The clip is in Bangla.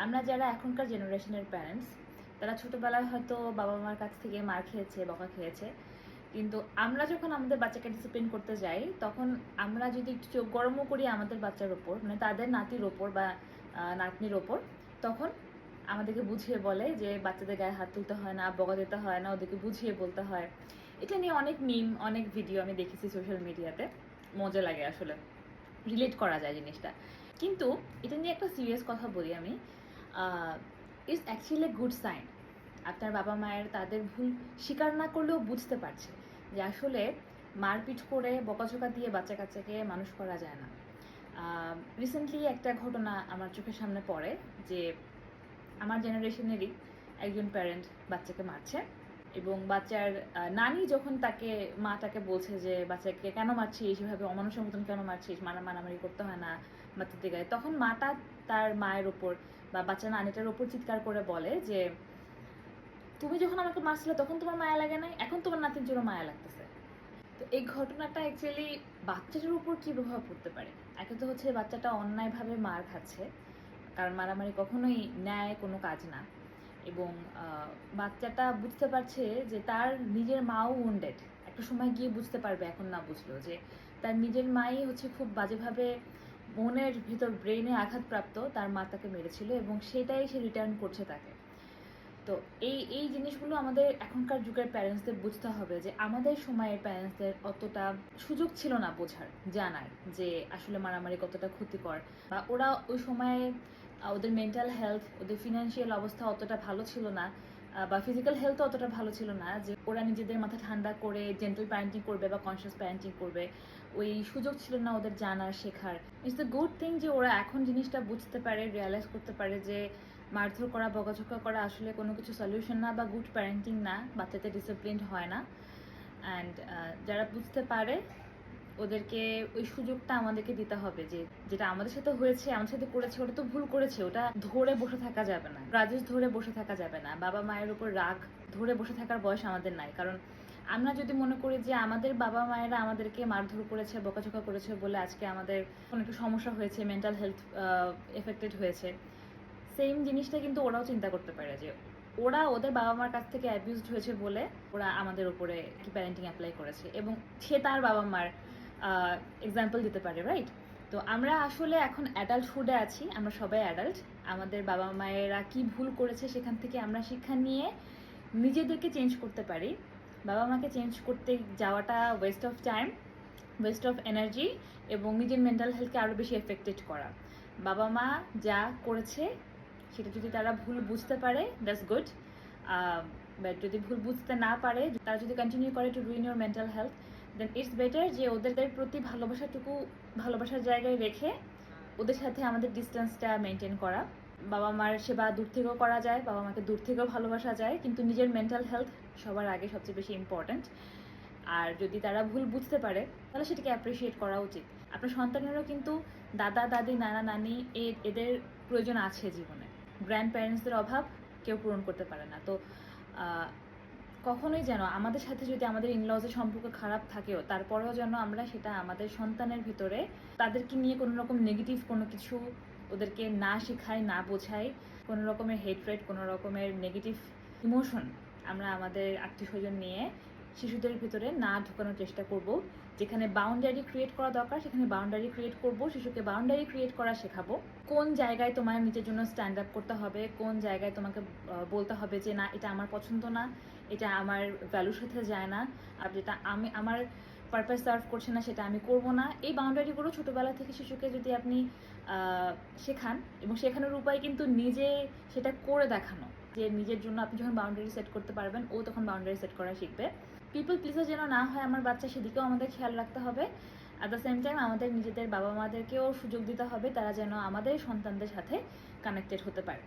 আমরা যারা এখনকার জেনারেশনের প্যারেন্টস, তারা ছোটবেলায় হয়তো বাবা মার কাছ থেকে মার খেয়েছে, বকা খেয়েছে, কিন্তু আমরা যখন আমাদের বাচ্চাকে ডিসিপ্লিন করতে যাই, তখন আমরা যদি একটু চোখ গরমও করি আমাদের বাচ্চার ওপর, মানে তাদের নাতির ওপর বা নাতনির ওপর, তখন আমাদেরকে বুঝিয়ে বলে যে বাচ্চাদের গায়ে হাত তুলতে হয় না, বকা দিতে হয় না, ওদেরকে বুঝিয়ে বলতে হয়। এটা নিয়ে অনেক মিম, অনেক ভিডিও আমি দেখেছি সোশ্যাল মিডিয়াতে। মজা লাগে আসলে, রিলেট করা যায় জিনিসটা। কিন্তু এটা নিয়ে একটা সিরিয়াস কথা বলি আমি, ইজ অ্যাকচুয়ালি গুড সাইন। আপনার বাবা মায়ের তাদের ভুল স্বীকার না করলেও বুঝতে পারছে যে আসলে মারপিট করে বকাঝকা দিয়ে বাচ্চা কাচ্চাকে মানুষ করা যায় না। রিসেন্টলি একটা ঘটনা আমার চোখের সামনে পড়ে যে আমার জেনারেশনেরই একজন প্যারেন্ট বাচ্চাকে মারছে, এবং বাচ্চার নানি যখন মাটাকে বলছে যে বাচ্চাকে কেন মারছিস, এভাবে অমানুষের মতন কেন মারছিস, মারামারি করতে হয় না বাচ্চাদের গায়ে, তখন মাটা তার মায়ের ওপর বা বাচ্চার নানিটার ওপর চিৎকার করে বলে যে তুমি যখন আমাকে মারছিলে তখন তোমার মায়া লাগে নাই, এখন তোমার নাতির জন্য মায়া লাগতেছে। তো এই ঘটনাটা অ্যাকচুয়ালি বাচ্চাটার উপর কী প্রভাব পড়তে পারে? একে তো হচ্ছে বাচ্চাটা অন্যায়ভাবে মার খাচ্ছে, কারণ মারামারি কখনোই ন্যায় কোনো কাজ না, এবং বাচ্চাটা বুঝতে পারছে যে তার নিজের মাও উন্ডেড। একটা সময় গিয়ে বুঝতে পারবে, এখন না বুঝলো, যে তার নিজের মাই হচ্ছে খুব বাজেভাবে মনের ভিতর ব্রেনে আঘাতপ্রাপ্ত, তার মা তাকে মেরেছিল এবং সেটাই সে রিটার্ন করছে তাকে। তো এই এই জিনিসগুলো আমাদের এখনকার যুগের প্যারেন্টসদের বুঝতে হবে যে আমাদের সময়ের প্যারেন্টসদের অতটা সুযোগ ছিল না বোঝার, জানার যে আসলে মারামারি কতটা ক্ষতিকর, বা ওরা ওই সময়ে ওদের মেন্টাল হেলথ, ওদের ফিনান্সিয়াল অবস্থা অতটা ভালো ছিল না, বা ফিজিক্যাল হেলথও অতটা ভালো ছিল না যে ওরা নিজেদের মাথা ঠান্ডা করে জেন্টাল প্যারেন্টিং করবে বা কনসিয়াস প্যারেন্টিং করবে। ওই সুযোগ ছিল না ওদের জানার, শেখার। ইটস দ্য গুড থিং যে ওরা এখন জিনিসটা বুঝতে পারে, রিয়ালাইজ করতে পারে যে মারধর করা, বকাঝকা করা আসলে কোনো কিছু সলিউশন না বা গুড প্যারেন্টিং না, বাচ্চাদের ডিসিপ্লিনড হয় না। অ্যান্ড যারা বুঝতে পারে ওদেরকে ওই সুযোগটা আমাদেরকে দিতে হবে, যে যেটা আমাদের সাথে হয়েছে, আমাদের সাথে করেছে, ওটা তো ভুল করেছে, ওটা ধরে বসে থাকা যাবে না, গ্রাজেস ধরে বসে থাকা যাবে না, বাবা মায়ের উপর রাগ ধরে বসে থাকার বয়স আমাদের নাই। কারণ আমরা যদি মনে করি যে আমাদের বাবা মায়েরা আমাদেরকে মারধর করেছে, বকাঝকা করেছে বলে আজকে আমাদের কোনো একটু সমস্যা হয়েছে, মেন্টাল হেলথ এফেক্টেড হয়েছে, সেম জিনিসটা কিন্তু ওরাও চিন্তা করতে পারে যে ওরা ওদের বাবা মার কাছ থেকে অ্যাবিউজড হয়েছে বলে ওরা আমাদের উপরে কি প্যারেন্টিং অ্যাপ্লাই করেছে, এবং সে তার বাবা মার এক্সাম্পল দিতে পারে, রাইট? তো আমরা আসলে এখন অ্যাডাল্টহুডে আছি, আমরা সবাই অ্যাডাল্ট। আমাদের বাবা মায়েরা কি ভুল করেছে সেখান থেকে আমরা শিক্ষা নিয়ে নিজেদেরকে চেঞ্জ করতে পারি। বাবা মাকে চেঞ্জ করতে যাওয়াটা West of time, West of energy, এবং নিজের মেন্টাল হেলথকে আরও বেশি এফেক্টেড করা। বাবা মা যা করেছে সেটা যদি তারা ভুল বুঝতে পারে, দ্যাটস গুড। বাট যদি ভুল বুঝতে না পারে, তারা যদি কন্টিনিউ করে to ruin your mental health, then it's better যে ওদের প্রতি ভালোবাসাটুকু ভালোবাসার জায়গায় রেখে ওদের সাথে আমাদের ডিস্টেন্সটা মেনটেন করা। বাবা মার সেবা দূর থেকেও করা যায়, বাবা মাকে দূর থেকেও ভালোবাসা যায়, কিন্তু নিজের মেন্টাল হেলথ সবার আগে সবচেয়ে বেশি ইম্পর্ট্যান্ট। আর যদি তারা ভুল বুঝতে পারে তাহলে সেটাকে অ্যাপ্রিসিয়েট করা উচিত। আপনার সন্তানেরও কিন্তু দাদা দাদি, নানা নানি এদের প্রয়োজন আছে জীবনে। গ্র্যান্ড প্যারেন্টসদের অভাব কেউ পূরণ করতে পারে না। তো কখনোই যেন আমাদের সাথে যদি আমাদের ইনলজের সম্পর্ক খারাপ থাকেও, তারপরেও যেন আমরা সেটা আমাদের সন্তানের ভিতরে তাদেরকে নিয়ে কোনো রকম নেগেটিভ কোনো কিছু ওদেরকে না শেখাই, না বোঝাই, কোনো রকমের হেট্রেট, কোনো রকমের নেগেটিভ ইমোশন আমরা আমাদের আত্মীয় স্বজন নিয়ে শিশুদের ভিতরে না ঢোকানোর চেষ্টা করব। যেখানে বাউন্ডারি ক্রিয়েট করা দরকার সেখানে বাউন্ডারি ক্রিয়েট করব, শিশুকে বাউন্ডারি ক্রিয়েট করা শেখাবো। কোন জায়গায় তোমার নিজের জন্য স্ট্যান্ড আপ করতে হবে, কোন জায়গায় তোমাকে বলতে হবে যে না, এটা আমার পছন্দ না, এটা আমার ভ্যালুর সাথে যায় না, আর যেটা আমার পারপাস সার্ভ করছে না সেটা আমি করব না। এই বাউন্ডারিগুলো ছোটোবেলা থেকে শিশুকে যদি আপনি শেখান, এবং শেখানোর উপায় কিন্তু নিজে সেটা করে দেখানো, যে নিজের জন্য আপনি যখন বাউন্ডারি সেট করতে পারবেন, ও তখন বাউন্ডারি সেট করা শিখবে। পিপল প্লিজার যেন না হয় আমার বাচ্চা, সেদিকেও আমাদের খেয়াল রাখতে হবে। অ্যাট দ্য সেম টাইম আমাদের নিজেদের বাবা মাদেরকেও সুযোগ দিতে হবে তারা যেন আমাদের সন্তানদের সাথে কানেক্টেড হতে পারে।